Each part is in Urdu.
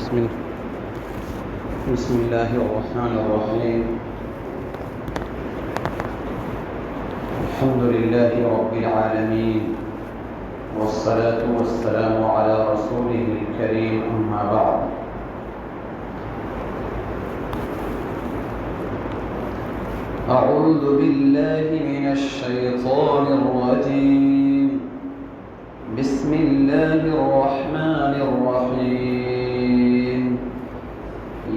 بسم الله الرحمن الرحيم. الحمد لله رب العالمين، والصلاة والسلام على رسوله الكريم، أما بعد. أعوذ بالله من الشيطان الرجيم. بسم الله الرحمن الرحيم.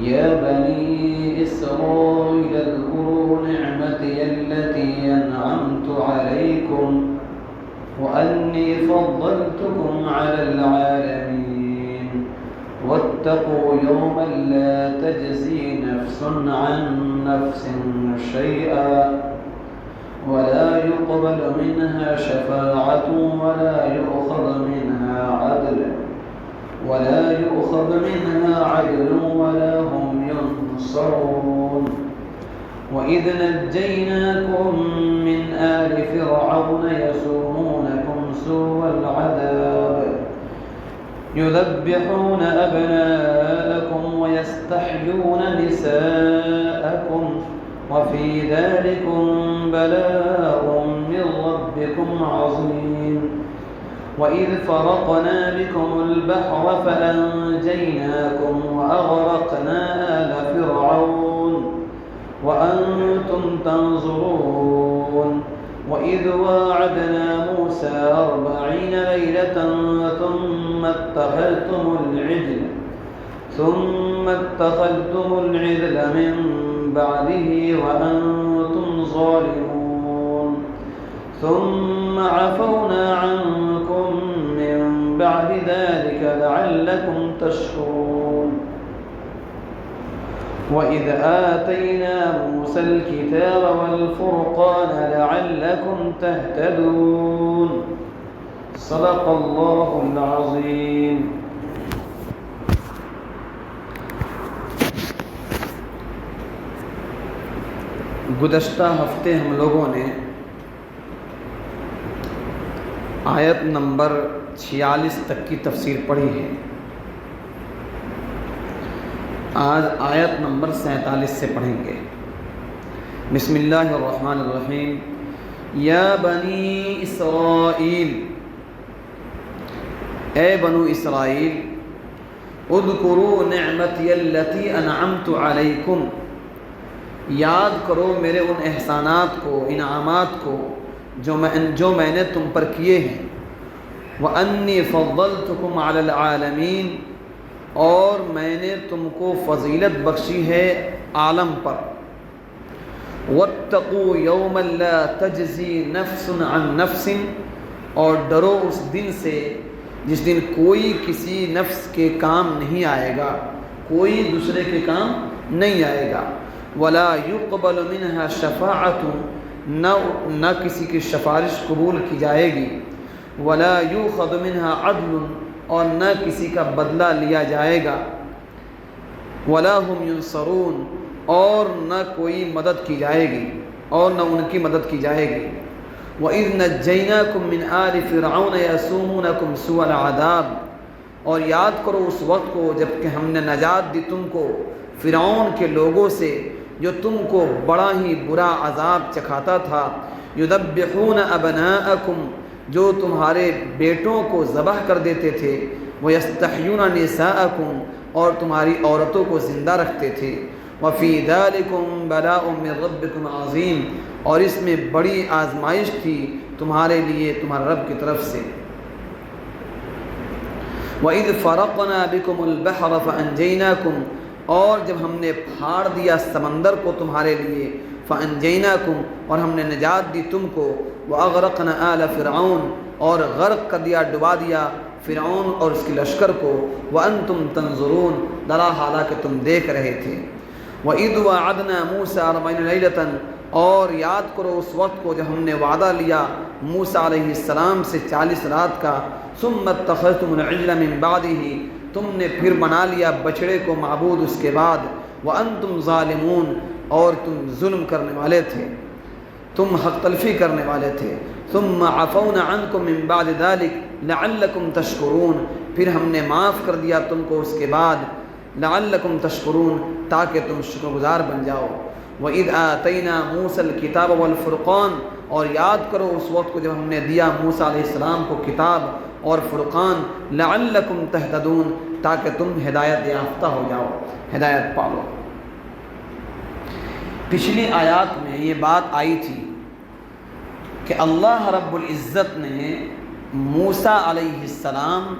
يا بني إسرائيل اذكروا نعمتي التي أنعمت عليكم وأني فضلتكم على العالمين واتقوا يوما لا تجزي نفس عن نفس شيئا ولا يقبل منها شفاعة ولا يؤخذ منها عدل ولا هم ينصرون. وإذ نجيناكم من آل فرعون يسومونكم سوء العذاب يذبحون أبناءكم ويستحيون نساءكم وفي ذلكم بلاء من ربكم عظيم. وإذ فرقنا بكم البحر فأنجيناكم وأغرقنا آل فرعون وأنتم تنظرون. وإذ واعدنا موسى 40 ليلة ثم اتخذتم العجل من بعده وأنتم ظالمون. ثم عفونا عنكم من بعد ذلك لعلكم تشكرون. وإذ آتينا موسى الكتاب والفرقان لعلكم تهتدون. صدق الله العظيم. گزشتہ ہفتے ہم لوگوں نے آیت نمبر 46 تک کی تفسیر پڑھی ہے. آج آیت نمبر 47 سے پڑھیں گے. بسم اللہ الرحمن الرحیم. یا بنی اسرائیل، اے بنو اسرائیل، اذکروا نعمتی التی انعمت علیکم، یاد کرو میرے ان احسانات کو، انعامات کو جو میں نے تم پر کیے ہیں. وَأَنِّي فَضَّلْتُكُمْ عَلَى الْعَالَمِينَ، اور میں نے تم کو فضیلت بخشی ہے عالم پر. وَاتَّقُوا يَوْمًا لَا تَجْزِي نَفْسٌ عَن نَفْسٍ، اور ڈرو اس دن سے جس دن کوئی کسی نفس کے کام نہیں آئے گا، کوئی دوسرے کے کام نہیں آئے گا. وَلَا يُقْبَلُ مِنْهَا شَفَاعَةٌ، نہ کسی کی سفارش قبول کی جائے گی. وَلَا يُؤْخَذُ مِنْهَا عَدْلٌ، اور نہ کسی کا بدلہ لیا جائے گا. وَلَا هُمْ يُنصَرُونَ، اور نہ کوئی مدد کی جائے گی اور نہ ان کی مدد کی جائے گی. وَإِذْ نَجَّيْنَاكُمْ مِنْ آلِ فِرْعَوْنَ يَسُومُونَكُمْ سُوءَ الْعَذَابِ، اور یاد کرو اس وقت کو جب کہ ہم نے نجات دی تم کو فرعون کے لوگوں سے جو تم کو بڑا ہی برا عذاب چکھاتا تھا. یذبحون ابناءکم، جو تمہارے بیٹوں کو ذبح کر دیتے تھے. ویستحیون نساءکم، اور تمہاری عورتوں کو زندہ رکھتے تھے. وفی ذلکم بلاء من ربکم عظیم، اور اس میں بڑی آزمائش تھی تمہارے لیے تمہارے رب کی طرف سے. وَإِذْ فَرَقْنَا بِكُمُ الْبَحْرَ فَأَنْجَيْنَاكُمْ، اور جب ہم نے پھاڑ دیا سمندر کو تمہارے لیے. فَأَنْجَيْنَاكُمْ، اور ہم نے نجات دی تم کو. وَأَغْرَقْنَا آلَ فِرْعَوْنَ، اور غرق کر دیا، ڈبا دیا فرعون اور اس کے لشکر کو. وَأَنْتُمْ تَنْظُرُونَ، درا حالانکہ تم دیکھ رہے تھے. وَإِذْ وَعَدْنَا مُوسَىٰ 40 لَيْلَةً، اور یاد کرو اس وقت کو جب ہم نے وعدہ لیا موسیٰ علیہ السلام سے 40 رات کا. ثُمَّ اتَّخَذْتُمُ الْعِجْلَ مِن بَعْدِهِ، تم نے پھر بنا لیا بچڑے کو معبود اس کے بعد. وَأَنْتُمْ ظَالِمُونَ، اور تم ظلم کرنے والے تھے، تم حق تلفی کرنے والے تھے. ثُمَّ عَفَوْنَا عَنْكُمْ مِن بَعْدِ ذَلِكَ لَعَلَّكُمْ تَشْكُرُونَ، پھر ہم نے معاف کر دیا تم کو اس کے بعد لعلکم تشکرون، تاکہ تم شکر گزار بن جاؤ۔ وَإِذْ آتَيْنَا مُوسَى الْكِتَابَ وَالْفُرْقَانَ، اور یاد کرو اس وقت کو جب ہم نے دیا موسیٰ علیہ السلام کو کتاب اور فرقان، لعلکم تہتدون، تاکہ تم ہدایت یافتہ ہو جاؤ، ہدایت پالو۔ پچھلی آیات میں یہ بات آئی تھی کہ اللہ رب العزت نے موسیٰ علیہ السلام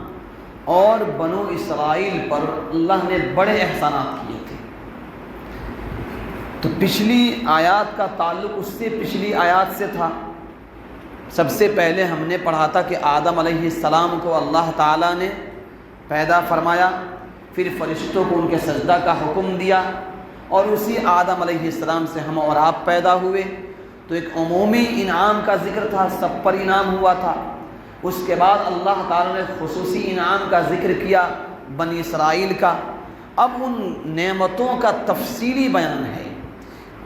اور بنو اسرائیل پر اللہ نے بڑے احسانات کیے تھے۔ تو پچھلی آیات کا تعلق اس سے پچھلی آیات سے تھا۔ سب سے پہلے ہم نے پڑھا تھا کہ آدم علیہ السلام کو اللہ تعالیٰ نے پیدا فرمایا، پھر فرشتوں کو ان کے سجدہ کا حکم دیا، اور اسی آدم علیہ السلام سے ہم اور آپ پیدا ہوئے۔ تو ایک عمومی انعام کا ذکر تھا، سب پر انعام ہوا تھا۔ اس کے بعد اللہ تعالیٰ نے خصوصی انعام کا ذکر کیا بنی اسرائیل کا۔ اب ان نعمتوں کا تفصیلی بیان ہے،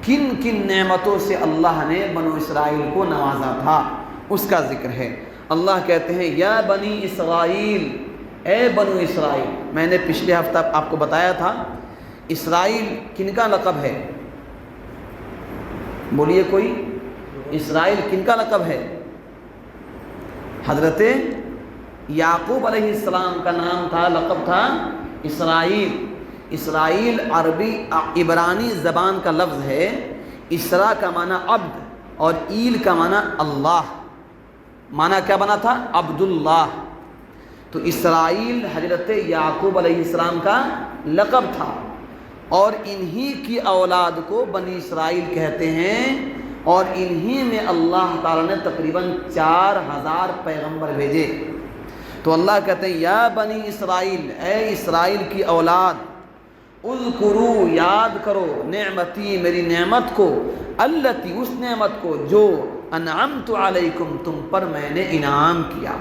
کن کن نعمتوں سے اللہ نے بنو اسرائیل کو نوازا تھا، اس کا ذکر ہے۔ اللہ کہتے ہیں یا بنی اسرائیل، اے بنو اسرائیل۔ میں نے پچھلے ہفتہ آپ کو بتایا تھا اسرائیل کن کا لقب ہے؟ بولیے کوئی، اسرائیل کن کا لقب ہے؟ حضرت یعقوب علیہ السلام کا نام تھا، لقب تھا اسرائیل۔ اسرائیل عربی عبرانی زبان کا لفظ ہے۔ اسرا کا معنی عبد اور ایل کا معنی اللہ، معنی کیا بنا تھا؟ عبداللہ۔ تو اسرائیل حضرت یعقوب علیہ السلام کا لقب تھا، اور انہی کی اولاد کو بنی اسرائیل کہتے ہیں، اور انہی میں اللہ تعالیٰ نے تقریباً 4000 پیغمبر بھیجے۔ تو اللہ کہتے ہیں یا بنی اسرائیل، اے اسرائیل کی اولاد، اذکروا، یاد کرو، نعمتی، میری نعمت کو، التی، اس نعمت کو جو انعمت علیکم، تم پر میں نے انعام کیا،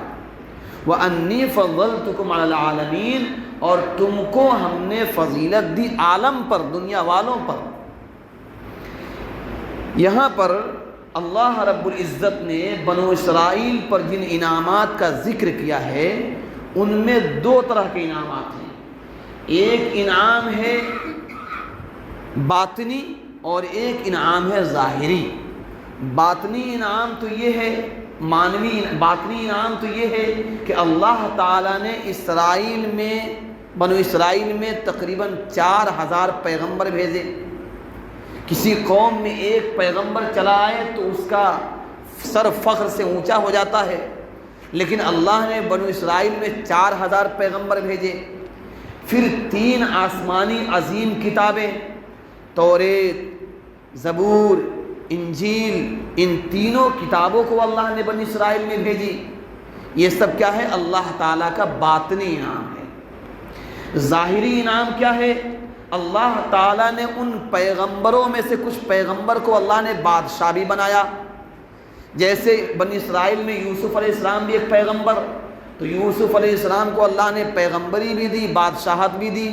وانی فضلتکم علی العالمین، اور تم کو ہم نے فضیلت دی عالم پر، دنیا والوں پر۔ یہاں پر اللہ رب العزت نے بنو اسرائیل پر جن انعامات کا ذکر کیا ہے، ان میں دو طرح کے انعامات ہیں۔ ایک انعام ہے باطنی اور ایک انعام ہے ظاہری۔ باطنی انعام تو یہ ہے، باطنی انعام تو یہ ہے کہ اللہ تعالیٰ نے اسرائیل میں، بنو اسرائیل میں تقریباً 4000 پیغمبر بھیجے۔ کسی قوم میں ایک پیغمبر چلا آئے تو اس کا سر فخر سے اونچا ہو جاتا ہے، لیکن اللہ نے بنو اسرائیل میں 4000 پیغمبر بھیجے۔ پھر 3 آسمانی عظیم کتابیں، توریت، زبور، انجیل، ان تینوں کتابوں کو اللہ نے بنی اسرائیل میں بھیجی۔ یہ سب کیا ہے؟ اللہ تعالیٰ کا باطنی انعام ہے۔ ظاہری انعام کیا ہے؟ اللہ تعالیٰ نے ان پیغمبروں میں سے کچھ پیغمبر کو اللہ نے بادشاہ بھی بنایا۔ جیسے بنی اسرائیل میں یوسف علیہ السلام بھی ایک پیغمبر، تو یوسف علیہ السلام کو اللہ نے پیغمبری بھی دی، بادشاہت بھی دی۔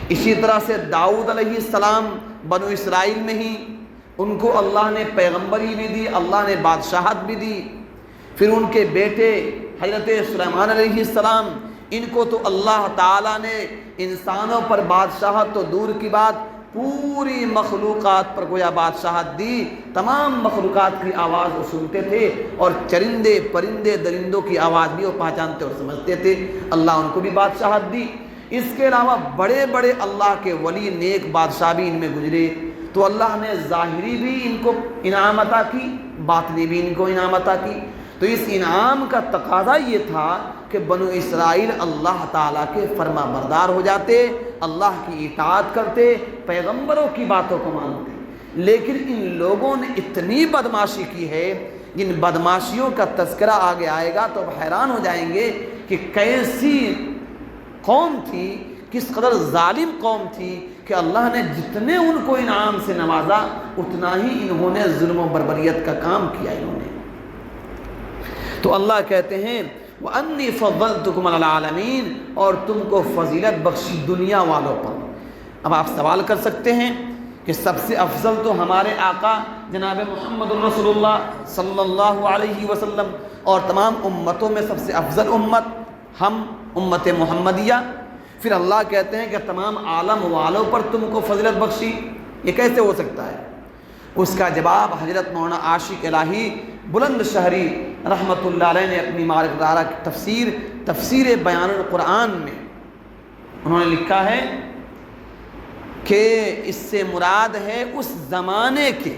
اسی طرح سے داؤد علیہ السلام بنو اسرائیل میں ہی، ان کو اللہ نے پیغمبری بھی دی، اللہ نے بادشاہت بھی دی۔ پھر ان کے بیٹے حضرت سلیمان علیہ السلام، ان کو تو اللہ تعالیٰ نے انسانوں پر بادشاہت تو دور کی بات، پوری مخلوقات پر گویا بادشاہت دی۔ تمام مخلوقات کی آواز وہ سنتے تھے، اور چرندے، پرندے، درندوں کی آواز بھی وہ پہچانتے اور سمجھتے تھے۔ اللہ ان کو بھی بادشاہت دی۔ اس کے علاوہ بڑے بڑے اللہ کے ولی، نیک بادشاہ بھی ان میں گزرے۔ تو اللہ نے ظاہری بھی ان کو انعام عطا کی، باطنی بھی ان کو انعام عطا کی۔ تو اس انعام کا تقاضا یہ تھا کہ بنو اسرائیل اللہ تعالیٰ کے فرما بردار ہو جاتے، اللہ کی اطاعت کرتے، پیغمبروں کی باتوں کو مانتے۔ لیکن ان لوگوں نے اتنی بدماشی کی ہے، جن بدماشیوں کا تذکرہ آگے آئے گا تو اب حیران ہو جائیں گے کہ کیسی قوم تھی، کس قدر ظالم قوم تھی کہ اللہ نے جتنے ان کو انعام سے نوازا، اتنا ہی انہوں نے ظلم و بربریت کا کام کیا انہوں نے۔ تو اللہ کہتے ہیں وَأَنِّي فَضَّلْتُكُمْ عَلَى الْعَالَمِينَ، اور تم کو فضیلت بخشی دنیا والوں پر۔ اب آپ سوال کر سکتے ہیں کہ سب سے افضل تو ہمارے آقا جناب محمد رسول اللہ صلی اللہ علیہ وسلم، اور تمام امتوں میں سب سے افضل امت ہم امت محمدیہ۔ پھر اللہ کہتے ہیں کہ تمام عالم والوں پر تم کو فضیلت بخشی، یہ کیسے ہو سکتا ہے؟ اس کا جواب حضرت مولانا عاشق الہی بلند شہری رحمۃ اللہ علیہ نے اپنی مارکدارہ تفسیر بیان القرآن میں انہوں نے لکھا ہے کہ اس سے مراد ہے اس زمانے کے،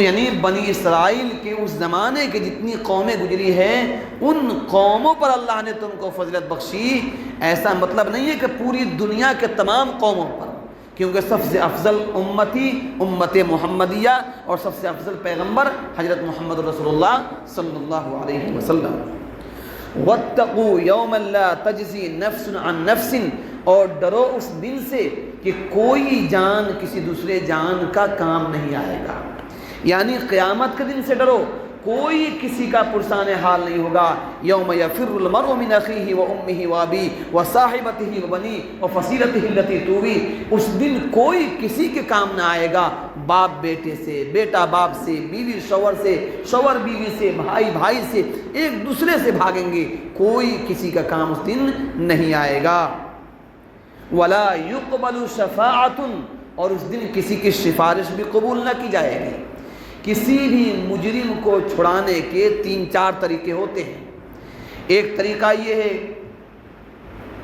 یعنی بنی اسرائیل کے اس زمانے کے جتنی قومیں گزری ہیں ان قوموں پر اللہ نے تم کو فضیلت بخشی۔ ایسا مطلب نہیں ہے کہ پوری دنیا کے تمام قوموں پر، کیونکہ سب سے افضل امتی امت محمدیہ اور سب سے افضل پیغمبر حضرت محمد رسول اللہ صلی اللہ علیہ وسلم۔ وَاتَّقُوا يَوْمًا لَا تَجْزِي نَفْسٌ عَن نَفْسٍ، اور ڈرو اس دن سے کہ کوئی جان کسی دوسرے جان کا کام نہیں آئے گا، یعنی قیامت کے دن سے ڈرو، کوئی کسی کا پرسان حال نہیں ہوگا۔ یوم یفر المرء من اخیہ وامہ وابیہ وصاحبتہ وبنیہ وفصیلتہ التی تؤویہ، اس دن کوئی کسی کے کام نہ آئے گا، باپ بیٹے سے، بیٹا باپ سے، بیوی شوہر سے، شوہر بیوی سے، بھائی بھائی سے، ایک دوسرے سے بھاگیں گے، کوئی کسی کا کام اس دن نہیں آئے گا۔ ولا یقبل شفاعۃ، اور اس دن کسی کی سفارش بھی قبول نہ کی جائے گی۔ کسی بھی مجرم کو چھڑانے کے 3-4 طریقے ہوتے ہیں۔ ایک طریقہ یہ ہے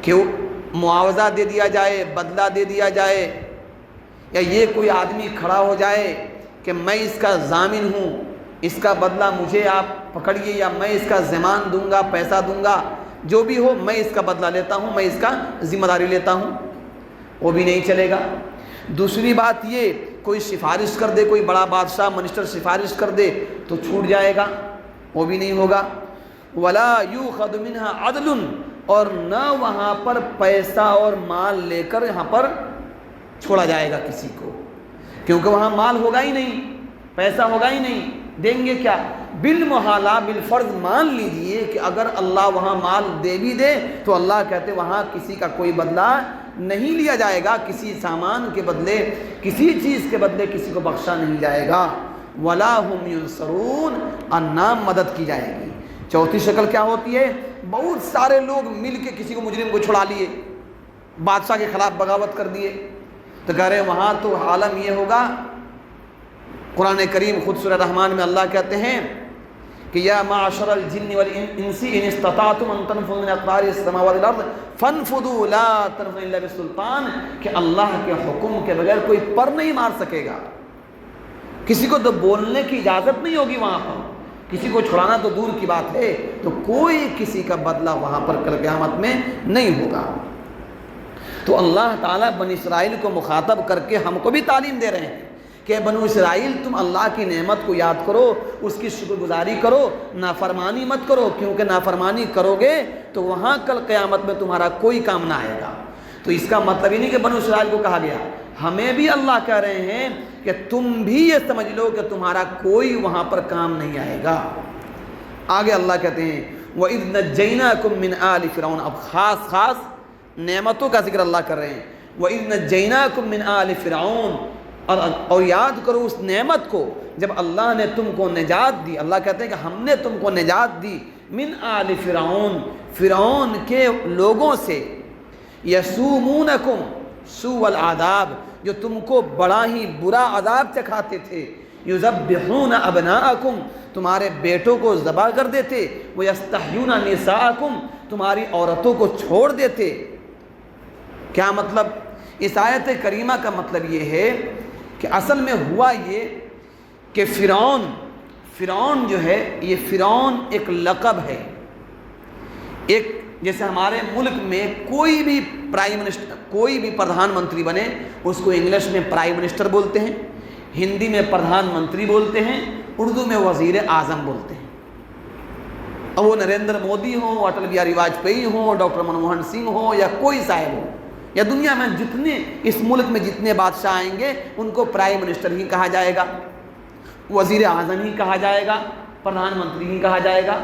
کہ معاوضہ دے دیا جائے، بدلہ دے دیا جائے، یا یہ کوئی آدمی کھڑا ہو جائے کہ میں اس کا ضامن ہوں، اس کا بدلہ مجھے آپ پکڑیے، یا میں اس کا ضمان دوں گا، پیسہ دوں گا، جو بھی ہو میں اس کا بدلہ لیتا ہوں، میں اس کا ذمہ داری لیتا ہوں، وہ بھی نہیں چلے گا۔ دوسری بات یہ، کوئی سفارش کر دے، کوئی بڑا بادشاہ منسٹر سفارش کر دے تو چھوٹ جائے گا، وہ بھی نہیں ہوگا۔ ولا یؤخذ منها عدل، اور نہ وہاں پر پیسہ اور مال لے کر یہاں پر چھوڑا جائے گا کسی کو، کیونکہ وہاں مال ہوگا ہی نہیں، پیسہ ہوگا ہی نہیں، دیں گے کیا؟ بالمحالہ بالفرض مان لیجئے کہ اگر اللہ وہاں مال دے بھی دے تو اللہ کہتے وہاں کسی کا کوئی بدلہ نہیں لیا جائے گا، کسی سامان کے بدلے، کسی چیز کے بدلے کسی کو بخشا نہیں جائے گا۔ ولا هم ينصرون، اور نہ مدد کی جائے گی۔ چوتھی شکل کیا ہوتی ہے؟ بہت سارے لوگ مل کے کسی کو مجرم کو چھڑا لیے، بادشاہ کے خلاف بغاوت کر دیے، تو کہہ رہے وہاں تو عالم یہ ہوگا۔ قرآن کریم خود سورہ رحمان میں اللہ کہتے ہیں کہ یا معاشر الجن والانس ان استطعتم ان تنفذوا من اقطار السماوات والارض فانفذوا لا تنفذون الا بسلطان، کہ اللہ کے حکم کے بغیر کوئی پر نہیں مار سکے گا، کسی کو تو بولنے کی اجازت نہیں ہوگی وہاں پر، کسی کو چھڑانا تو دور کی بات ہے، تو کوئی کسی کا بدلہ وہاں پر کل قیامت میں نہیں ہوگا۔ تو اللہ تعالیٰ بنی اسرائیل کو مخاطب کر کے ہم کو بھی تعلیم دے رہے ہیں کہ بنو اسرائیل تم اللہ کی نعمت کو یاد کرو، اس کی شکر گزاری کرو، نافرمانی مت کرو، کیونکہ نافرمانی کرو گے تو وہاں کل قیامت میں تمہارا کوئی کام نہ آئے گا۔ تو اس کا مطلب ہی نہیں کہ بنو اسرائیل کو کہا گیا، ہمیں بھی اللہ کہہ رہے ہیں کہ تم بھی یہ سمجھ لو کہ تمہارا کوئی وہاں پر کام نہیں آئے گا۔ آگے اللہ کہتے ہیں وَإِذْ نَجَّيْنَاكُمْ مِنْ آلِ فِرْعَوْنَ، اب خاص نعمتوں کا ذکر اللہ کر رہے ہیں۔ وَإِذْ نَجَّيْنَاكُمْ مِنْ آلِ فِرْعَوْنَ، اور یاد کرو اس نعمت کو جب اللہ نے تم کو نجات دی۔ اللہ کہتے ہیں کہ ہم نے تم کو نجات دی من آل فرعون، فرعون کے لوگوں سے، یسومونکم سوء العذاب، جو تم کو بڑا ہی برا عذاب چکھاتے تھے، یذبحون ابناءکم، تمہارے بیٹوں کو ذبح کر دیتے، ویستحیون نساءکم، تمہاری عورتوں کو چھوڑ دیتے۔ کیا مطلب؟ اس آیت کریمہ کا مطلب یہ ہے کہ اصل میں ہوا یہ کہ فرعون جو ہے، یہ فرعون ایک لقب ہے، ایک جیسے ہمارے ملک میں کوئی بھی پرائم منسٹر، کوئی بھی پردھان منتری بنے، اس کو انگلش میں پرائم منسٹر بولتے ہیں، ہندی میں پردھان منتری بولتے ہیں، اردو میں وزیر اعظم بولتے ہیں۔ اب وہ نریندر مودی ہوں، اٹل بہاری واجپئی ہوں، ڈاکٹر منموہن سنگھ ہوں، یا کوئی صاحب ہو، یا دنیا میں جتنے اس ملک میں جتنے بادشاہ آئیں گے ان کو پرائم منسٹر ہی کہا جائے گا، وزیر اعظم ہی کہا جائے گا، پردھان منتری ہی کہا جائے گا۔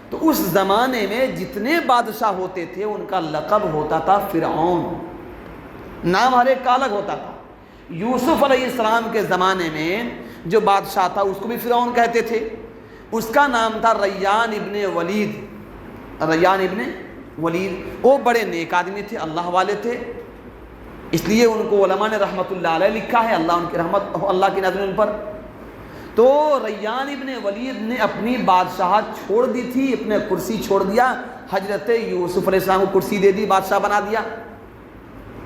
تو اس زمانے میں جتنے بادشاہ ہوتے تھے ان کا لقب ہوتا تھا فرعون، نام ہر ایک کا الگ ہوتا تھا۔ یوسف علیہ السلام کے زمانے میں جو بادشاہ تھا اس کو بھی فرعون کہتے تھے، اس کا نام تھا ریان ابن ولید، ریان ابن ولید وہ بڑے نیک آدمی تھے، اللہ والے تھے، اس لیے ان کو علماء نے رحمۃ اللہ علیہ لکھا ہے، اللہ ان کی رحمت، اللہ کی نظر ان پر۔ تو ریان ابن ولید نے اپنی بادشاہت چھوڑ دی تھی، اپنے کرسی چھوڑ دیا، حضرت یوسف علیہ السلام کو کرسی دے دی، بادشاہ بنا دیا۔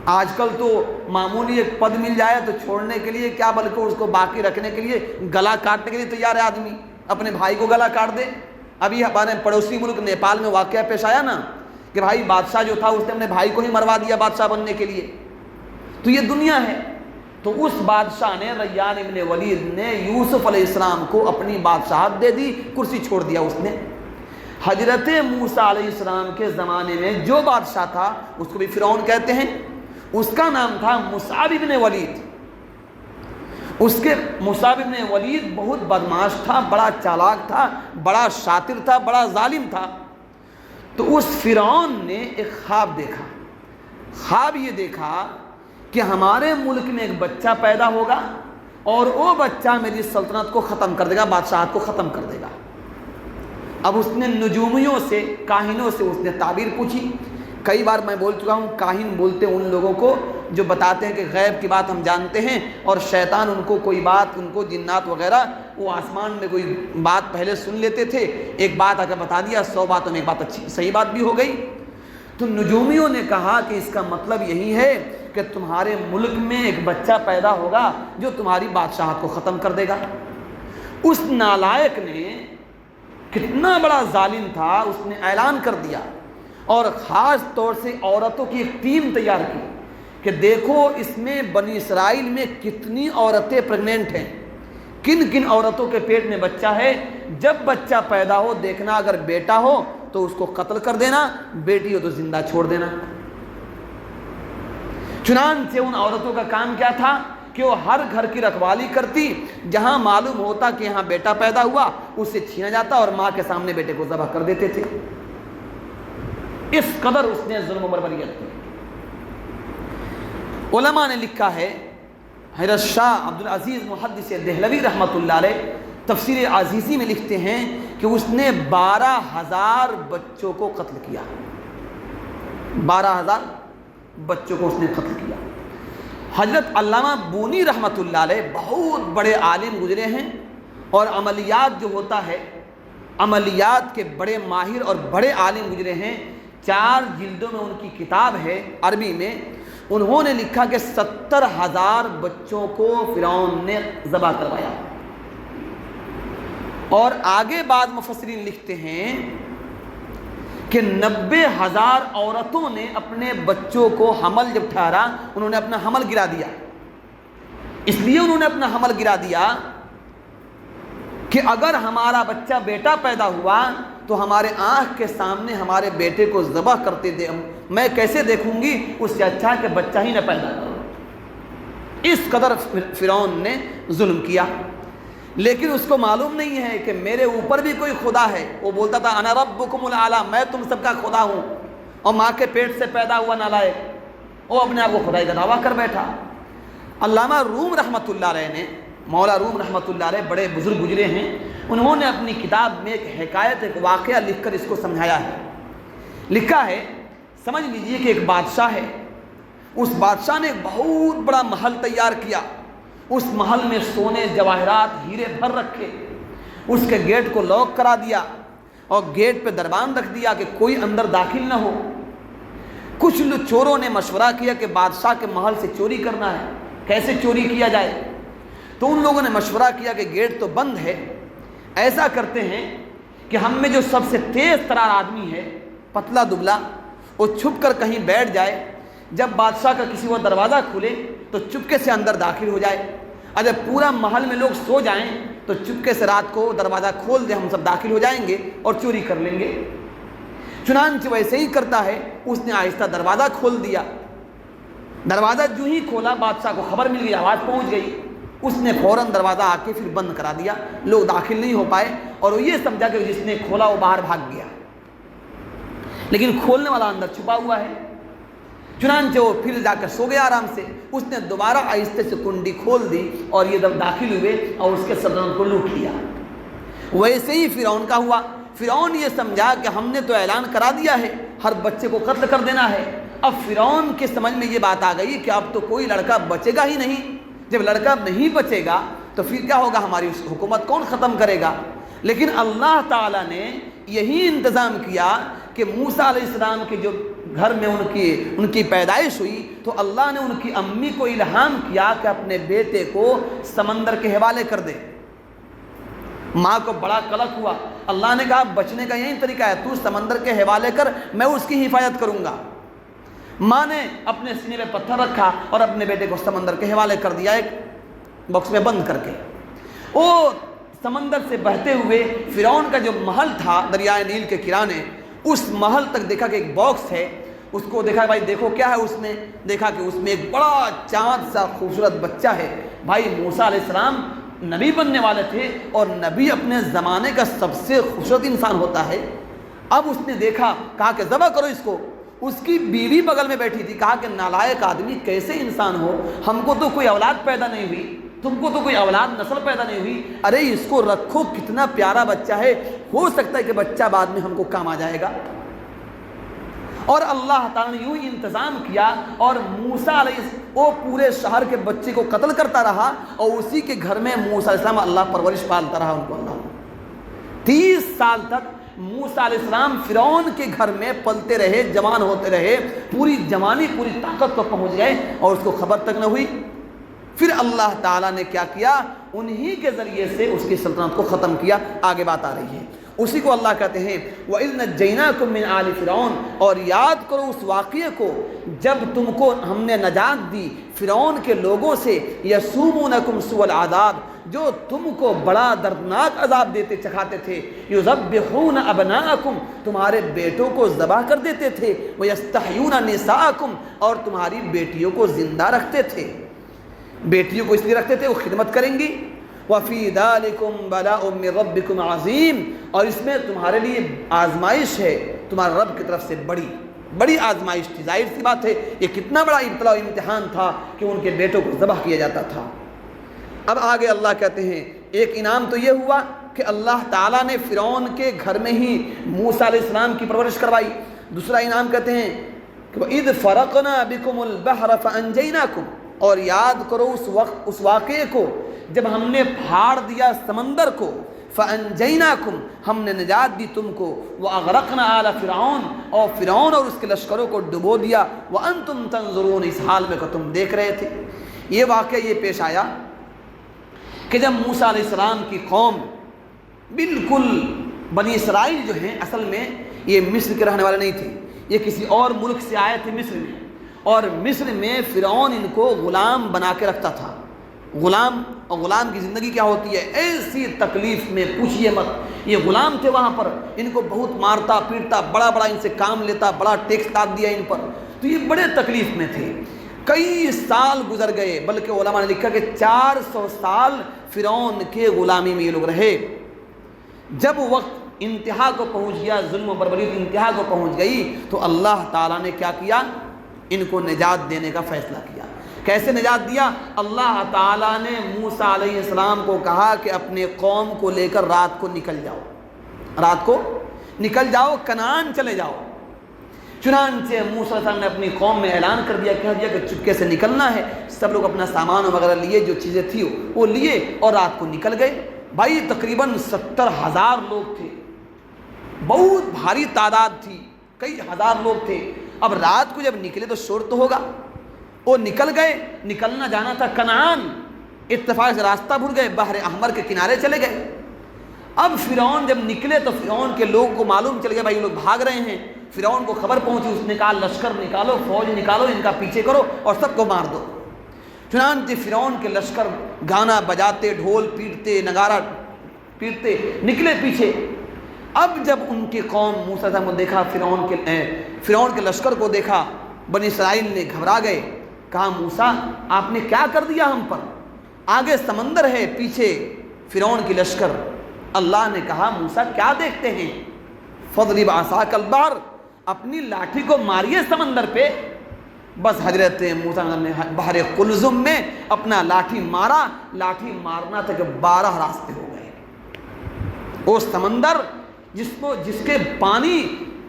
آج کل تو معمولی ایک پد مل جائے تو چھوڑنے کے لیے کیا بلکہ اس کو باقی رکھنے کے لیے گلا کاٹنے کے لیے تیار ہے آدمی، اپنے بھائی کو گلا کاٹ دے۔ ابھی ہمارے پڑوسی ملک نیپال میں واقعہ پیش آیا نا کہ بھائی بادشاہ جو تھا اس نے اپنے بھائی کو ہی مروا دیا بادشاہ بننے کے لیے۔ تو یہ دنیا ہے۔ تو اس بادشاہ نے، ریان ابن ولید نے یوسف علیہ السلام کو اپنی بادشاہت دے دی، کرسی چھوڑ دیا اس نے۔ حضرت موسیٰ علیہ السلام کے زمانے میں جو بادشاہ تھا، اس کو بھی فرعون کہتے ہیں، اس کا نام تھا مصعب ابن ولید۔ اس کے مصعب ابن ولید بہت بدمعاش تھا، بڑا چالاک تھا، بڑا شاطر تھا، بڑا ظالم تھا۔ تو اس فرعون نے ایک خواب دیکھا۔ خواب یہ دیکھا کہ ہمارے ملک میں ایک بچہ پیدا ہوگا اور وہ بچہ میری سلطنت کو ختم کر دے گا، بادشاہت کو ختم کر دے گا۔ اب اس نے نجومیوں سے، کاہنوں سے اس نے تعبیر پوچھی۔ کئی بار میں بول چکا ہوں، کاہن بولتے ہیں ان لوگوں کو جو بتاتے ہیں کہ غیب کی بات ہم جانتے ہیں، اور شیطان ان کو کوئی بات، ان کو جنات وغیرہ وہ آسمان میں کوئی بات پہلے سن لیتے تھے، ایک بات اگر بتا دیا 100 باتوں میں ایک بات اچھی صحیح بات بھی ہو گئی۔ تو نجومیوں نے کہا کہ اس کا مطلب یہی ہے کہ تمہارے ملک میں ایک بچہ پیدا ہوگا جو تمہاری بادشاہت کو ختم کر دے گا۔ اس نالائق نے، کتنا بڑا ظالم تھا، اس نے اعلان کر دیا، اور خاص طور سے عورتوں کی ایک ٹیم تیار کی کہ دیکھو اس میں بنی اسرائیل میں کتنی عورتیں پریگننٹ ہیں، کن کن عورتوں کے پیٹ میں بچہ ہے، جب بچہ پیدا ہو دیکھنا، اگر بیٹا ہو تو اس کو قتل کر دینا، بیٹی ہو تو زندہ چھوڑ دینا۔ چنانچہ ان عورتوں کا کام کیا تھا کہ وہ ہر گھر کی رکھوالی کرتی، جہاں معلوم ہوتا کہ یہاں بیٹا پیدا ہوا اسے چھینا جاتا اور ماں کے سامنے بیٹے کو ذبح کر دیتے تھے۔ اس قدر اس نے ظلم و بربریت کی۔ علماء نے لکھا ہے، حضرت شاہ عبدالعزیز محدث دہلوی رحمۃ اللہ علیہ تفسیر عزیزی میں لکھتے ہیں کہ اس نے 12,000 بچوں کو قتل کیا، 12,000 بچوں کو اس نے قتل کیا۔ حضرت علامہ بونی رحمۃ اللہ علیہ بہت بڑے عالم گزرے ہیں، اور عملیات جو ہوتا ہے، عملیات کے بڑے ماہر اور بڑے عالم گزرے ہیں۔ 4 جلدوں میں ان کی کتاب ہے عربی میں، انہوں نے لکھا کہ 70,000 بچوں کو فرعون نے ذبح کروایا۔ اور آگے بعد مفسرین لکھتے ہیں کہ 90,000 عورتوں نے اپنے بچوں کو حمل جب ٹھہرا، انہوں نے اپنا حمل گرا دیا۔ اس لیے انہوں نے اپنا حمل گرا دیا کہ اگر ہمارا بچہ بیٹا پیدا ہوا تو ہمارے آنکھ کے سامنے ہمارے بیٹے کو ذبح کرتے دے، میں کیسے دیکھوں گی، اس سے اچھا کہ بچہ ہی نہ پیدا کرو۔ اس قدر فرعون نے ظلم کیا، لیکن اس کو معلوم نہیں ہے کہ میرے اوپر بھی کوئی خدا ہے۔ وہ بولتا تھا انا ربکم الاعلی، میں تم سب کا خدا ہوں، اور ماں کے پیٹ سے پیدا ہوا نالائق، وہ اپنے آپ کو خدائی کا دعویٰ کر بیٹھا۔ علامہ روم رحمۃ اللہ علیہ نے، مولا روم رحمۃ اللہ علیہ بڑے بزرگ گزرے ہیں، انہوں نے اپنی کتاب میں ایک حکایت، ایک واقعہ لکھ کر اس کو سمجھایا ہے۔ لکھا ہے، سمجھ لیجئے کہ ایک بادشاہ ہے، اس بادشاہ نے ایک بہت بڑا محل تیار کیا، اس محل میں سونے جواہرات ہیرے بھر رکھے، اس کے گیٹ کو لاک کرا دیا اور گیٹ پہ دربان رکھ دیا کہ کوئی اندر داخل نہ ہو۔ کچھ چوروں نے مشورہ کیا کہ بادشاہ کے محل سے چوری کرنا ہے، کیسے چوری کیا جائے؟ تو ان لوگوں نے مشورہ کیا کہ گیٹ تو بند ہے، ایسا کرتے ہیں کہ ہم میں جو سب سے تیز ترار آدمی ہے، پتلا دبلا، وہ چھپ کر کہیں بیٹھ جائے، جب بادشاہ کا کسی وہ دروازہ کھلے تو چپکے سے اندر داخل ہو جائے، اور جب پورا محل میں لوگ سو جائیں تو چپکے سے رات کو دروازہ کھول دے، ہم سب داخل ہو جائیں گے اور چوری کر لیں گے۔ چنانچہ ویسے ہی کرتا ہے، اس نے آہستہ دروازہ کھول دیا۔ دروازہ جو ہی کھولا، بادشاہ کو خبر مل گئی، آواز پہنچ گئی، اس نے فوراً دروازہ آ کے پھر بند کرا دیا، لوگ داخل نہیں ہو پائے، اور وہ یہ سمجھا کہ جس نے کھولا وہ باہر بھاگ گیا، لیکن کھولنے والا اندر چھپا ہوا ہے۔ چنانچہ وہ پھر جا کر سو گیا آرام سے۔ اس نے دوبارہ آہستہ سے کنڈی کھول دی اور یہ جب داخل ہوئے اور اس کے سلطنت کو لوٹ لیا۔ ویسے ہی فرعون کا ہوا۔ فرعون یہ سمجھا کہ ہم نے تو اعلان کرا دیا ہے ہر بچے کو قتل کر دینا ہے۔ اب فرعون کے سمجھ میں یہ بات آ گئی کہ اب تو کوئی لڑکا بچے گا ہی نہیں، جب لڑکا نہیں بچے گا تو پھر کیا ہوگا، ہماری اس حکومت کون ختم کرے گا؟ لیکن اللہ تعالیٰ نے یہی انتظام کیا کہ موسیٰ علیہ السلام کے جو گھر میں ان کی پیدائش ہوئی تو اللہ نے ان کی امی کو الہام کیا کہ اپنے بیٹے کو سمندر کے حوالے کر دے۔ ماں کو بڑا قلق ہوا، اللہ نے کہا بچنے کا یہی طریقہ ہے، تو سمندر کے حوالے کر، میں اس کی حفاظت کروں گا۔ ماں نے اپنے سینے پہ پتھر رکھا اور اپنے بیٹے کو سمندر کے حوالے کر دیا، ایک باکس میں بند کر کے۔ وہ سمندر سے بہتے ہوئے فرعون کا جو محل تھا دریائے نیل کے کرانے، اس محل تک دیکھا کہ ایک باکس ہے، اس کو دیکھا بھائی دیکھو کیا ہے، اس نے دیکھا کہ اس میں ایک بڑا چاند سا خوبصورت بچہ ہے۔ بھائی موسیٰ علیہ السلام نبی بننے والے تھے اور نبی اپنے زمانے کا سب سے خوبصورت انسان ہوتا ہے۔ اب اس نے دیکھا، کہا کہ ذبح کرو اس کو۔ اس کی بیوی بغل میں بیٹھی تھی، کہا کہ نالائق آدمی کیسے انسان ہو، ہم کو تو کوئی اولاد پیدا نہیں ہوئی، تم کو تو کوئی اولاد نسل پیدا نہیں ہوئی، ارے اس کو رکھو، کتنا پیارا بچہ ہے، ہو سکتا ہے کہ بچہ بعد میں ہم کو کام آ جائے گا۔ اور اللہ تعالیٰ نے یوں ہی انتظام کیا، اور موسیٰ علیہ وہ پورے شہر کے بچے کو قتل کرتا رہا، اور اسی کے گھر میں موسیٰ علیہ السلام اللہ پرورش پالتا رہا ان کو۔ اللہ 30 سال تک موسیٰ علیہ السلام فرعون کے گھر میں پلتے رہے، جوان ہوتے رہے، پوری جوانی پوری طاقت کو پہنچ گئے اور اس کو خبر تک نہ ہوئی۔ پھر اللہ تعالیٰ نے کیا کیا، انہی کے ذریعے سے اس کی سلطنت کو ختم کیا۔ آگے بات آ رہی ہے، اسی کو اللہ کہتے ہیں وَإِذْ نَجَّيْنَاكُمْ مِنْ آلِ فِرْعَوْنَ، اور یاد کرو اس واقعے کو جب تم کو ہم نے نجات دی فرعون کے لوگوں سے، يَسُومُونَكُمْ سُوءَ الْعَذَابِ، جو تم کو بڑا دردناک عذاب دیتے چکھاتے تھے، يُذَبِّحُونَ أَبْنَاءَكُمْ، تمہارے بیٹوں کو ذبح کر دیتے تھے، وَيَسْتَحْيُونَ نِسَاءَكُمْ، اور تمہاری بیٹیوں کو زندہ رکھتے تھے۔ بیٹیوں کو اس لیے رکھتے تھے وہ خدمت کریں گی۔ وَفِي ذَلِكُمْ بَلَاءٌ مِّن رَبِّكُمْ عَظِيمٌ، اور اس میں تمہارے لیے آزمائش ہے تمہارے رب کی طرف سے، بڑی آزمائش تھی۔ ظاہر سی بات ہے یہ کتنا بڑا ابتلا و امتحان تھا کہ ان کے بیٹوں کو ذبح کیا جاتا تھا۔ اب آگے اللہ کہتے ہیں ایک انعام تو یہ ہوا کہ اللہ تعالیٰ نے فرعون کے گھر میں ہی موسیٰ علیہ السلام کی پرورش کروائی۔ دوسرا انعام کہتے ہیں کہ وَإِذْ فَرَقْنَا بِكُمُ الْبَحْرَ فَأَنْجَيْنَاكُمْ، اور یاد کرو اس واقعے کو جب ہم نے پھاڑ دیا سمندر کو، فَأَنْجَيْنَاكُمْ، ہم نے نجات دی تم کو، وَأَغْرَقْنَا آلَ فِرْعَوْنَ، اور فرعون اور اس کے لشکروں کو ڈبو دیا، وَأَنْتُمْ تَنْظُرُونَ، اس حال میں کہ تم دیکھ رہے تھے۔ یہ واقعہ یہ پیش آیا کہ جب موسیٰ علیہ السلام کی قوم بالکل بنی اسرائیل جو ہیں اصل میں یہ مصر کے رہنے والے نہیں تھے، یہ کسی اور ملک سے آئے تھے مصر میں، اور مصر میں فرعون ان کو غلام بنا کے رکھتا تھا۔ غلام، اور غلام کی زندگی کیا ہوتی ہے، ایسی تکلیف میں پوچھئے مت۔ یہ غلام تھے وہاں پر، ان کو بہت مارتا پیٹتا، بڑا ان سے کام لیتا، بڑا ٹیکس لاد دیا ان پر، تو یہ بڑے تکلیف میں تھے۔ کئی سال گزر گئے، بلکہ علماء نے لکھا کہ 400 سال فرعون کے غلامی میں یہ لوگ رہے۔ جب وقت انتہا کو پہنچ گیا، ظلم و بربریت انتہا کو پہنچ گئی، تو اللہ تعالیٰ نے کیا کیا، ان کو نجات دینے کا فیصلہ کیا۔ کیسے نجات دیا؟ اللہ تعالیٰ نے موسیٰ علیہ السلام کو کہا کہ اپنے قوم کو لے کر رات کو نکل جاؤ، کنعان چلے جاؤ۔ چنانچہ موسیٰ علیہ السلام نے اپنی قوم میں اعلان کر دیا، کہہ دیا کہ چپکے سے نکلنا ہے۔ سب لوگ اپنا سامان وغیرہ لیے، جو چیزیں تھیں وہ لیے اور رات کو نکل گئے۔ بھائی تقریباً 70,000 لوگ تھے، بہت بھاری تعداد تھی، کئی ہزار لوگ تھے۔ اب رات کو جب نکلے تو شور تو ہوگا، وہ نکل گئے، نکلنا جانا تھا کنعان، اتفاق سے راستہ بھول گئے، بحر احمر کے کنارے چلے گئے۔ اب فرعون جب نکلے تو فرعون کے لوگوں کو معلوم چل گیا بھائی یہ لوگ بھاگ رہے ہیں۔ فرعون کو خبر پہنچی، اس نے کہا لشکر نکالو، فوج نکالو، ان کا پیچھے کرو اور سب کو مار دو۔ چنانچہ فرعون کے لشکر گانا بجاتے، ڈھول پیٹتے، نگارہ پیٹتے نکلے پیچھے۔ اب جب ان کی قوم موسیٰ کو دیکھا، فرعون کے لشکر کو دیکھا، بنی اسرائیل نے گھبرا گئے، کہا موسیٰ آپ نے کیا کر دیا ہم پر، آگے سمندر ہے، پیچھے فرعون کی لشکر۔ اللہ نے کہا موسیٰ کیا دیکھتے ہیں، فَاضْرِبْ عَصَاكَ الْبَحْرَ، اپنی لاٹھی کو ماریے سمندر پہ۔ بس حضرت موسیٰ نے بحر قلزم میں اپنا لاٹھی مارا، لاٹھی مارنا تھا کہ 12 راستے ہو گئے۔ وہ سمندر جس کے پانی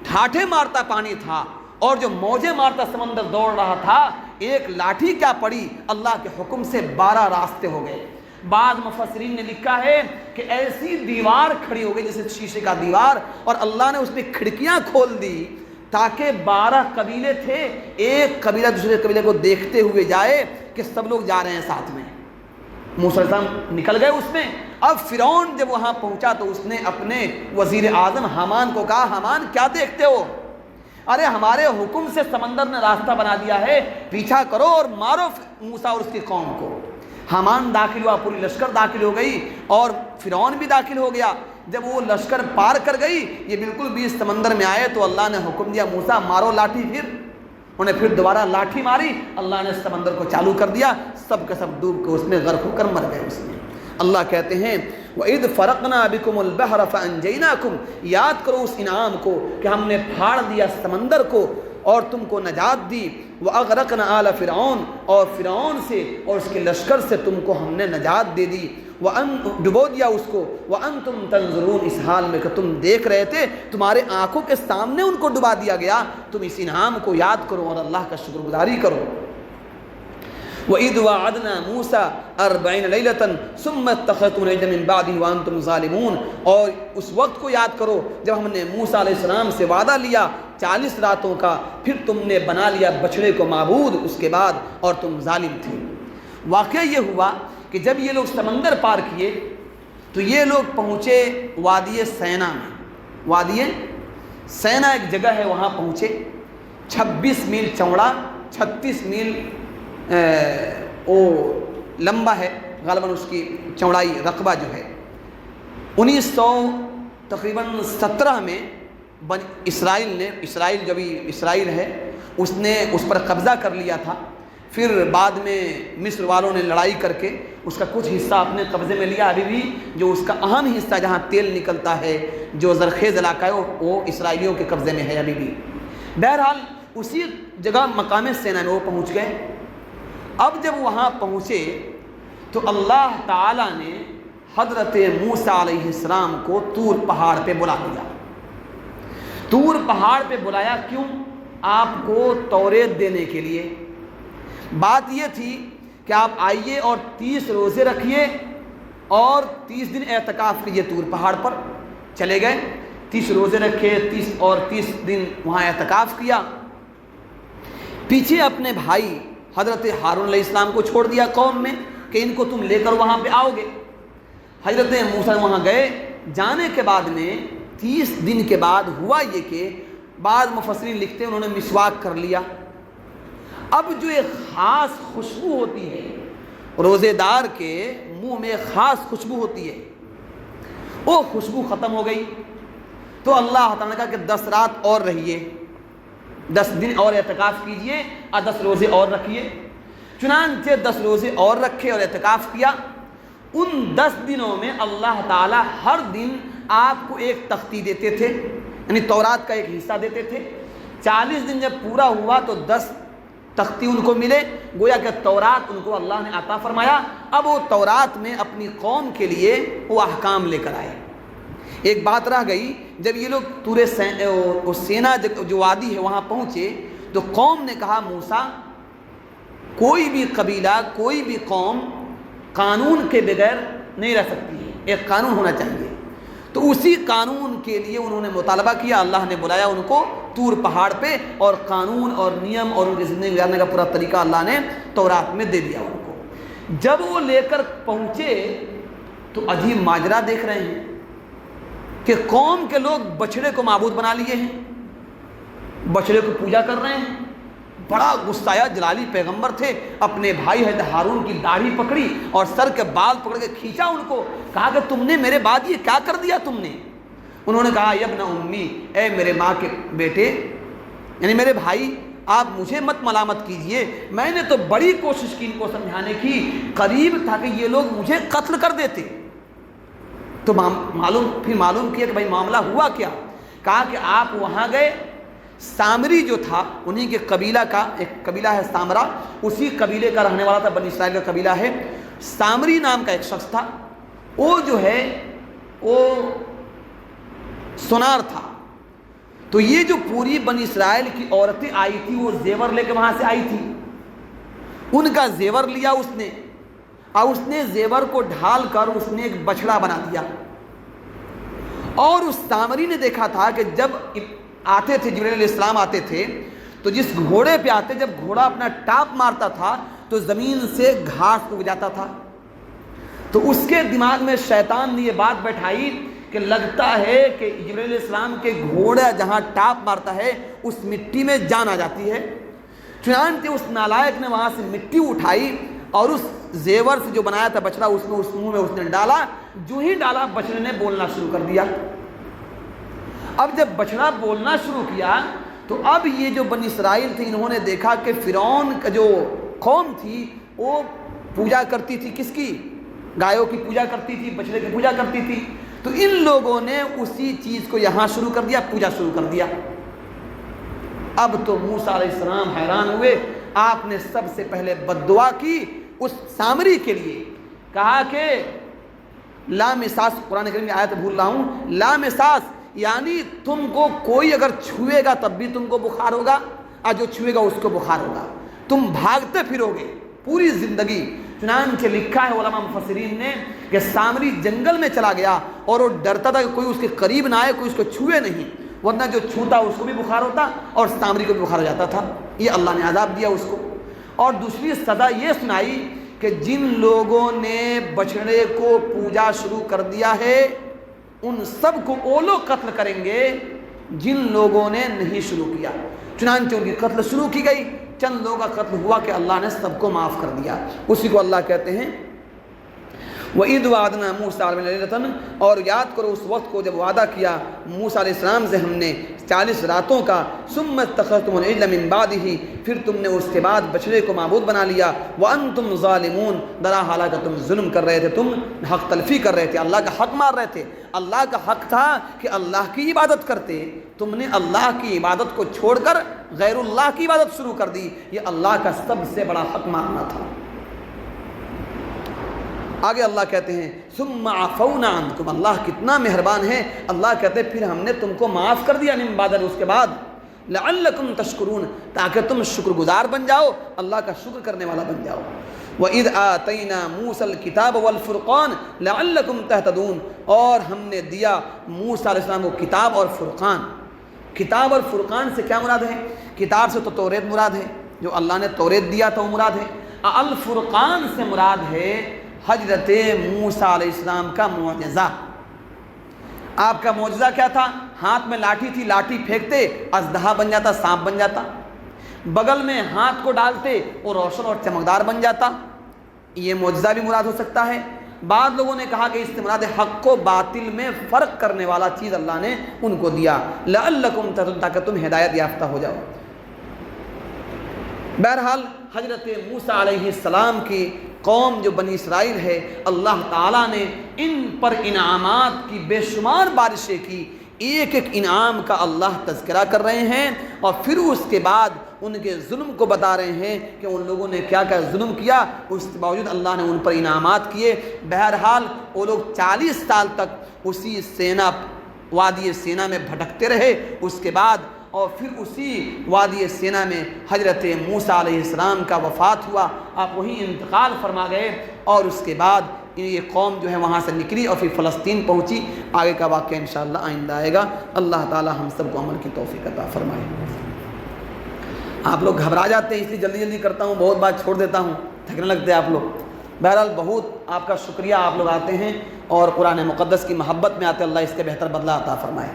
ٹھاٹھے مارتا پانی تھا اور جو موجیں مارتا سمندر دوڑ رہا تھا، ایک لاٹھی کیا پڑی، اللہ کے حکم سے 12 راستے ہو گئے۔ بعض مفسرین نے لکھا ہے کہ ایسی دیوار کھڑی ہو گئی جیسے شیشے کا دیوار، اور اللہ نے اس میں کھڑکیاں کھول دی تاکہ 12 قبیلے تھے، ایک قبیلہ دوسرے قبیلے کو دیکھتے ہوئے جائے کہ سب لوگ جا رہے ہیں ساتھ میں۔ موسیٰ علیہ السلام نکل گئے اس میں۔ اب فرعون جب وہاں پہنچا تو اس نے اپنے وزیر اعظم حامان کو کہا، حامان کیا دیکھتے ہو؟ ارے ہمارے حکم سے سمندر نے راستہ بنا دیا ہے، پیچھا کرو اور مارو موسیٰ اور اس کی قوم کو۔ حامان داخل ہوا، پوری لشکر داخل ہو گئی اور فرعون بھی داخل ہو گیا۔ جب وہ لشکر پار کر گئی، یہ بالکل بیچ سمندر میں آئے تو اللہ نے حکم دیا، موسیٰ مارو لاٹھی۔ انہیں پھر دوبارہ لاٹھی ماری، اللہ نے سمندر کو چالو کر دیا، سب کے سب ڈوب کے اس میں غرق ہو کر مر گئے اس میں۔ اللہ کہتے ہیں وَإِذْ فَرَقْنَا بِكُمُ الْبَحْرَ فَأَنْجَيْنَاكُمْ، یاد کرو اس انعام کو کہ ہم نے پھاڑ دیا سمندر کو اور تم کو نجات دی۔ وَأَغْرَقْنَا آلَ فِرْعَوْنَ، اور فرعون سے اور اس کے لشکر سے تم کو ہم نے نجات دے دی، ڈبو دیا اس کو۔ وَأَنْتُمْ تَنْظُرُونَ، اس حال میں کہ تم دیکھ رہے تھے، تمہارے آنکھوں کے سامنے ان کو ڈبا دیا گیا۔ تم اس انعام کو یاد کرو اور اللہ کا شکر گزاری کرو۔ وَإِذْ وَعَدْنَا مُوسَىٰ 40 لَيْلَةً ثُمَّ اتَّخَذْتُمُ الْعِجْلَ مِن بَعْدِهِ وَأَنْتُمْ ظَالِمُونَ، اور اس وقت کو یاد کرو جب ہم نے موسیٰ علیہ السلام سے وعدہ لیا 40 راتوں کا، پھر تم نے بنا لیا بچڑے کو معبود اس کے بعد، اور تم ظالم تھے۔ واقعہ یہ ہوا کہ جب یہ لوگ سمندر پار کیے تو یہ لوگ پہنچے وادی سینا میں۔ وادی سینا ایک جگہ ہے، وہاں پہنچے، 26 میل چوڑا، 36 میل لمبا ہے غالباً اس کی چوڑائی، رقبہ جو ہے۔ 1917 میں اسرائیل جو بھی اسرائیل ہے اس نے اس پر قبضہ کر لیا تھا۔ پھر بعد میں مصر والوں نے لڑائی کر کے اس کا کچھ حصہ اپنے قبضے میں لیا۔ ابھی بھی جو اس کا اہم حصہ جہاں تیل نکلتا ہے، جو زرخیز علاقہ ہے، وہ اسرائیلیوں کے قبضے میں ہے ابھی بھی۔ بہرحال اسی جگہ مقام سینا میں وہ پہنچ گئے۔ اب جب وہاں پہنچے تو اللہ تعالیٰ نے حضرت موسیٰ علیہ السلام کو طور پہاڑ پہ بلا دیا۔ طور پہاڑ پہ بلایا کیوں؟ آپ کو توریت دینے کے لیے۔ بات یہ تھی کہ آپ آئیے اور 30 روزے رکھیے اور 30 دن اعتکاف کیجیے۔ طور پہاڑ پر چلے گئے، 30 روزے رکھے، 30 دن وہاں اعتکاف کیا۔ پیچھے اپنے بھائی حضرت ہارون علیہ السلام کو چھوڑ دیا قوم میں کہ ان کو تم لے کر وہاں پہ آؤ گے۔ حضرت موسیٰ وہاں گئے۔ جانے کے بعد میں 30 دن کے بعد ہوا یہ کہ بعض مفسرین لکھتے ہیں انہوں نے مسواک کر لیا۔ اب جو ایک خاص خوشبو ہوتی ہے، روزے دار کے منہ میں خاص خوشبو ہوتی ہے، وہ خوشبو ختم ہو گئی۔ تو اللہ تعالیٰ نے کہا کہ 10 رات اور رہیے، 10 دن اور اعتکاف کیجئے اور 10 روزے اور رکھیے۔ چنانچہ 10 روزے اور رکھے اور اعتکاف کیا۔ ان 10 دنوں میں اللہ تعالیٰ ہر دن آپ کو ایک تختی دیتے تھے، یعنی تورات کا ایک حصہ دیتے تھے۔ 40 دن جب پورا ہوا تو 10 تختی ان کو ملے، گویا کہ تورات ان کو اللہ نے عطا فرمایا۔ اب وہ تورات میں اپنی قوم کے لیے وہ احکام لے کر آئے۔ ایک بات رہ گئی، جب یہ لوگ طور سینا جو وادی ہے وہاں پہنچے تو قوم نے کہا موسیٰ کوئی بھی قبیلہ، کوئی بھی قوم قانون کے بغیر نہیں رہ سکتی ہے، ایک قانون ہونا چاہیے۔ تو اسی قانون کے لیے انہوں نے مطالبہ کیا۔ اللہ نے بلایا ان کو طور پہاڑ پہ، اور قانون اور نیم اور ان کی زندگی گزارنے کا پورا طریقہ اللہ نے تورات میں دے دیا ان کو۔ جب وہ لے کر پہنچے تو عجیب ماجرا دیکھ رہے ہیں کہ قوم کے لوگ بچڑے کو معبود بنا لیے ہیں، بچڑے کو پوجا کر رہے ہیں۔ بڑا غصہ آیا، جلالی پیغمبر تھے، اپنے بھائی حضرت ہارون کی داڑھی پکڑی اور سر کے بال پکڑ کے کھینچا ان کو، کہا کہ تم نے میرے بعد یہ کیا کر دیا تم نے؟ انہوں نے کہا یبن امی، اے میرے ماں کے بیٹے، یعنی میرے بھائی، آپ مجھے مت ملامت کیجئے، میں نے تو بڑی کوشش کی ان کو سمجھانے کی، قریب تھا کہ یہ لوگ مجھے قتل کر دیتے۔ تو معلوم کیا کہ بھائی معاملہ ہوا کیا۔ کہا کہ آپ وہاں گئے، سامری جو تھا انہی کے قبیلہ کا، ایک قبیلہ ہے سامرا، اسی قبیلے کا رہنے والا تھا، بنی اسرائیل کا قبیلہ ہے۔ سامری نام کا ایک شخص تھا، وہ جو ہے وہ سونار تھا۔ تو یہ جو پوری بنی اسرائیل کی عورتیں آئی تھی وہ زیور لے کے وہاں سے آئی تھی، ان کا زیور لیا اس نے، اور اس نے زیور کو ڈھال کر اس نے ایک بچڑا بنا دیا، اور اس سامری نے دیکھا تھا کہ جب آتے تھے جبرائیل علیہ السلام آتے تھے تو جس گھوڑے پہ آتے، جب گھوڑا اپنا ٹاپ مارتا تھا تو زمین سے گھاس اگ جاتا تھا۔ تو اس کے دماغ میں شیطان نے یہ بات بیٹھائی کہ لگتا ہے کہ جبرائیل علیہ السلام کے گھوڑا جہاں ٹاپ مارتا ہے اس مٹی میں جان آ جاتی ہے۔ چنانچہ اس نالائق نے وہاں سے مٹی اٹھائی اور اس زیور سے جو بنایا تھا بچڑا اس میں، اس منہ میں اس نے ڈالا، جو ہی ڈالا بچڑے نے بولنا شروع کر دیا۔ اب جب بچڑا بولنا شروع کیا تو اب یہ جو بنی اسرائیل تھے انہوں نے دیکھا کہ فرعون کا جو قوم تھی وہ پوجا کرتی تھی، کس کی؟ گایوں کی پوجا کرتی تھی، بچڑے کی پوجا کرتی تھی۔ تو ان لوگوں نے اسی چیز کو یہاں شروع کر دیا، پوجا شروع کر دیا۔ اب تو موسیٰ علیہ السلام حیران ہوئے، آپ نے سب سے پہلے بد دعا کی اس سامری کے لیے، کہا کہ لا مساس، قرآن کریم کی آیت بھول رہا ہوں، لا مساس یعنی تم کو کوئی اگر چھوئے گا تب بھی تم کو بخار ہوگا، اور جو چھوئے گا اس کو بخار ہوگا، تم بھاگتے پھرو گے پوری زندگی۔ چنانچہ لکھا ہے علماء مفسرین نے کہ سامری جنگل میں چلا گیا اور وہ ڈرتا تھا کہ کوئی اس کے قریب نہ آئے، کوئی اس کو چھوئے نہیں، ورنہ جو چھوتا اس کو بھی بخار ہوتا اور سامری کو بھی بخار ہو جاتا تھا۔ یہ اللہ نے عذاب دیا اس کو۔ اور دوسری سزا یہ سنائی کہ جن لوگوں نے بچڑے کو پوجا شروع کر دیا ہے ان سب کو وہ لوگ قتل کریں گے جن لوگوں نے نہیں شروع کیا۔ چنانچہ ان کی قتل شروع کی گئی، چند لوگوں کا قتل ہوا کہ اللہ نے سب کو معاف کر دیا۔ اسی کو اللہ کہتے ہیں وَإِذْ وَعَدْنَا مُوسَىٰ 40 لَيْلَةً، اور یاد کرو اس وقت کو جب وعدہ کیا موسیٰ علیہ السلام سے ہم نے 40 راتوں کا، ثُمَّ اتَّخَذْتُمُ الْعِجْلَ مِن بَعْدِهِ، پھر تم نے اس کے بعد بچڑے کو معبود بنا لیا، وَأَنْتُمْ ظَالِمُونَ، درا حالانکہ تم ظلم کر رہے تھے، تم حق تلفی کر رہے تھے، اللہ کا حق مار رہے تھے۔ اللہ کا حق تھا کہ اللہ کی عبادت کرتے، تم نے اللہ کی عبادت کو چھوڑ کر غیر اللہ کی عبادت شروع کر دی، یہ اللہ کا سب سے بڑا حق مارنا تھا۔ آگے اللہ کہتے ہیں ثم عفونا عنکم، اللہ کتنا مہربان ہے، اللہ کہتے ہیں پھر ہم نے تم کو معاف کر دیا من بعد، اس کے بعد لعلکم تشکرون، تاکہ تم شکر گزار بن جاؤ، اللہ کا شکر کرنے والا بن جاؤ۔ وَإِذْ آتَيْنَا مُوسَى الْكِتَابَ وَالْفُرْقَانَ لَعَلَّكُمْ تَهْتَدُونَ، اور ہم نے دیا موسیٰ علیہ السلام کو کتاب اور فرقان۔ کتاب اور فرقان سے کیا مراد ہے؟ کتاب سے تو توریت مراد ہے، جو اللہ نے توریت دیا تھا وہ مراد ہے۔ الفرقان سے مراد ہے حضرت موسیٰ علیہ السلام کا معجزہ۔ آپ کا معجزہ کیا تھا؟ ہاتھ میں لاٹھی تھی، لاٹھی پھینکتے اژدہا بن جاتا، سانپ بن جاتا، بغل میں ہاتھ کو ڈالتے وہ روشن اور چمکدار بن جاتا۔ یہ معجزہ بھی مراد ہو سکتا ہے۔ بعض لوگوں نے کہا کہ اس سے مراد حق و باطل میں فرق کرنے والا چیز اللہ نے ان کو دیا، لعلکم تہتدون، تاکہ تم ہدایت یافتہ ہو جاؤ۔ بہرحال حضرت موسیٰ علیہ السلام کی قوم جو بنی اسرائیل ہے، اللہ تعالیٰ نے ان پر انعامات کی بے شمار بارشیں کی، ایک ایک انعام کا اللہ تذکرہ کر رہے ہیں، اور پھر اس کے بعد ان کے ظلم کو بتا رہے ہیں کہ ان لوگوں نے کیا کیا ظلم کیا، اس کے باوجود اللہ نے ان پر انعامات کیے۔ بہرحال وہ لوگ 40 سال تک اسی سینا، وادی سینا میں بھٹکتے رہے، اس کے بعد اور پھر اسی وادی سینا میں حضرت موسیٰ علیہ السلام کا وفات ہوا، آپ وہیں انتقال فرما گئے، اور اس کے بعد یہ قوم جو ہے وہاں سے نکلی اور پھر فلسطین پہنچی۔ آگے کا واقعہ انشاءاللہ آئندہ آئے گا۔ اللہ تعالی ہم سب کو عمل کی توفیق عطا فرمائے۔ آپ لوگ گھبرا جاتے ہیں اس لیے جلدی جلدی کرتا ہوں، بہت بات چھوڑ دیتا ہوں، تھکنے لگتے ہیں آپ لوگ۔ بہرحال بہت آپ کا شکریہ، آپ لوگ آتے ہیں اور قرآن مقدس کی محبت میں آتے، اللہ اس کے بہتر بدلہ عطا فرمائے۔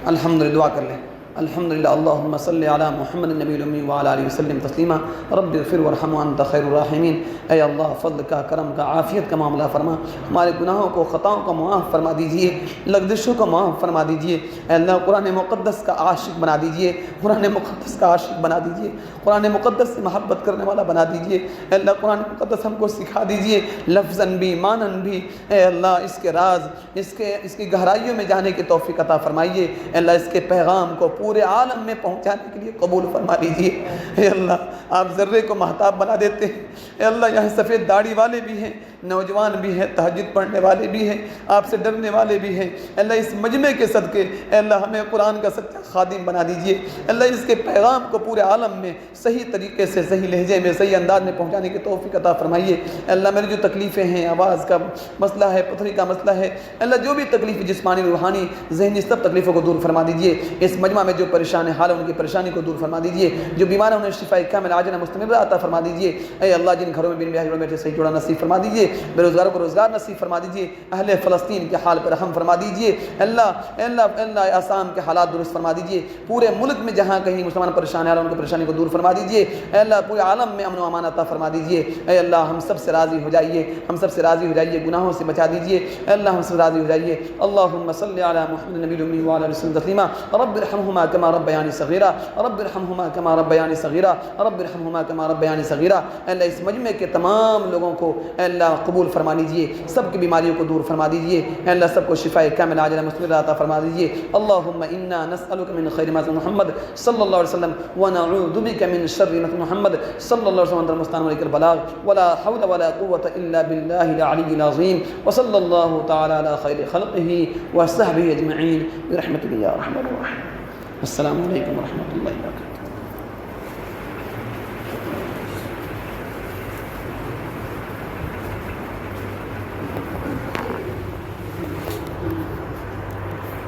الحمدللہ، دعا کر لیں۔ الحمدللہ، اللہم صلی علی محمد النبی الامی وعلی آلہ وسلم تسلیما، رب اغفر وارحم وانت خیر الراحمین۔ اے اللہ فضل کا، کرم کا، عافیت کا معاملہ فرما، ہمارے گناہوں کو، خطاؤں کو معاف فرما دیجئے، لغزشوں کو معاف فرما دیجئے۔ اے اللہ قرآن مقدس کا عاشق بنا دیجئے، قرآن مقدس کا عاشق بنا دیجئے، قرآن مقدس سے محبت کرنے والا بنا دیجئے۔ اے اللہ قرآن مقدس ہم کو سکھا دیجئے، لفظاً بھی معناً بھی۔ اے اللہ اس کے راز، اس کی گہرائیوں میں جانے کی توفیق عطا فرمائیے۔ اے اللہ اس کے پیغام کو پورے عالم میں پہنچانے کے لیے قبول فرما لیجئے۔ اے اللہ آپ ذرے کو مہتاب بنا دیتے ہیں، اے اللہ یہاں سفید داڑھی والے بھی ہیں، نوجوان بھی ہیں، تہجد پڑھنے والے بھی ہیں، آپ سے ڈرنے والے بھی ہیں۔ اللہ اس مجمع کے صدقے اے اللہ ہمیں قرآن کا سچا خادم بنا دیجئے۔ اللہ اس کے پیغام کو پورے عالم میں صحیح طریقے سے، صحیح لہجے میں، صحیح انداز میں پہنچانے کی توفیق عطا فرمائیے۔ اللہ میری جو تکلیفیں ہیں، آواز کا مسئلہ ہے، پتھری کا مسئلہ ہے، اللہ جو بھی تکلیف جسمانی، روحانی، ذہنی، سب تکلیفوں کو دور فرما دیجئے۔ اس مجمع میں جو پریشان حال ہے ان کی پریشانی کو دور فرما دیجئے، جو بیمار ہیں انہیں شفاء کامل عاجلہ مستمرہ عطا فرما دیجئے۔ اے اللہ جن گھروں میں بن بیاہ بیٹھے صحیح جوڑا نصیب فرما دیجئے، بے روزگاروں کو روزگار نصیب فرما دیجئے، اہل فلسطین کے حال پر رحم فرما دیجئے۔ اللہ آسام کے حالات درست فرما دیجئے، پورے ملک میں جہاں کہیں مسلمان پریشان ہیں ان کی پریشانی کو دور فرما دیجئے۔ اے اللہ پورے عالم میں امن و امان عطا فرما دیجئے۔ اے اللہ ہم سب سے راضی ہو جائیے، ہم سب سے راضی ہو جائیے، گناہوں سے بچا دیجئے۔ اے اللہ ہم سے راضی ہو جائیے۔ اللہم صلی علی محمد نبی الامی وعلی آلہ وسلم تسلیما۔ رب ارحمہما کما ربیانی صغیرا، رب ارحمہما کما ربیانی صغیرا، رب ارحمہما کما ربیانی صغیرا۔ اے اللہ اس مجمع کے تمام لوگوں کو اے اللہ قبول فرما لیجئے، سب کی بیماریوں کو دور فرما دیجئے۔ اے اللہ سب کو شفاء کامل عاجلہ مستمرہ عطا فرما دیجئے۔ اللہم انا نسألک من خیر ما محمد صلی اللہ علیہ وسلم ونعوذ بک من شر ما محمد صلی اللہ علیہ وسلم المستعان علیک البلاغ ولا حول ولا قوة الا باللہ العلی العظیم وصلی اللہ تعالی علی خیر خلقہ وصحبہ اجمعین برحمتک یا ارحم الراحمین۔ السلام علیکم ورحمۃ اللہ وبرکاتہ۔